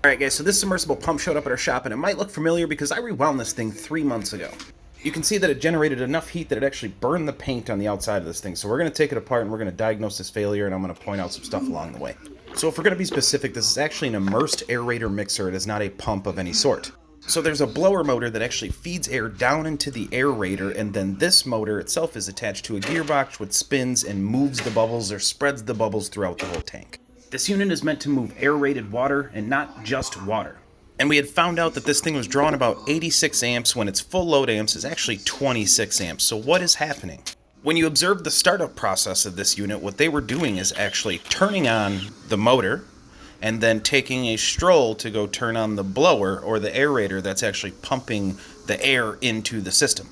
Alright guys, so this submersible pump showed up at our shop and it might look familiar because I rewound this thing 3 months ago. You can see that it generated enough heat that it actually burned the paint on the outside of this thing. So we're going to take it apart and we're going to diagnose this failure, and I'm going to point out some stuff along the way. So if we're going to be specific, this is actually an immersed aerator mixer. It is not a pump of any sort. So there's a blower motor that actually feeds air down into the aerator, and then this motor itself is attached to a gearbox which spins and moves the bubbles or spreads the bubbles throughout the whole tank. This unit is meant to move aerated water and not just water. And we had found out that this thing was drawing about 86 amps when its full load amps is actually 26 amps. So what is happening? When you observe the startup process of this unit, what they were doing is actually turning on the motor and then taking a stroll to go turn on the blower or the aerator that's actually pumping the air into the system.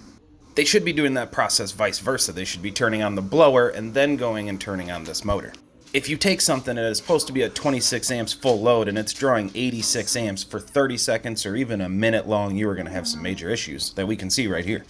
They should be doing that process vice versa. They should be turning on the blower and then going and turning on this motor. If you take something that is supposed to be at 26 amps full load and it's drawing 86 amps for 30 seconds or even a minute long, you are going to have some major issues that we can see right here.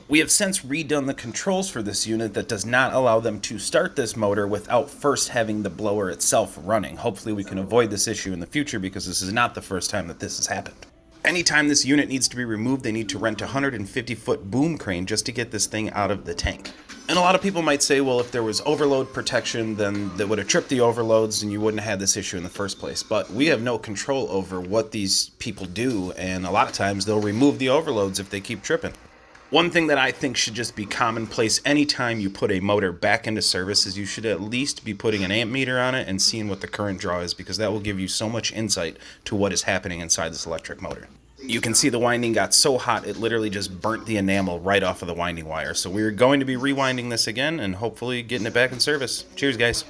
We have since redone the controls for this unit that does not allow them to start this motor without first having the blower itself running. Hopefully we can avoid this issue in the future because this is not the first time that this has happened. Anytime this unit needs to be removed, they need to rent a 150-foot boom crane just to get this thing out of the tank. And a lot of people might say, well, if there was overload protection, then that would have tripped the overloads and you wouldn't have had this issue in the first place. But we have no control over what these people do, and a lot of times they'll remove the overloads if they keep tripping. One thing that I think should just be commonplace anytime you put a motor back into service is you should at least be putting an amp meter on it and seeing what the current draw is, because that will give you so much insight to what is happening inside this electric motor. You can see the winding got so hot it literally just burnt the enamel right off of the winding wire. So we're going to be rewinding this again and hopefully getting it back in service. Cheers, guys.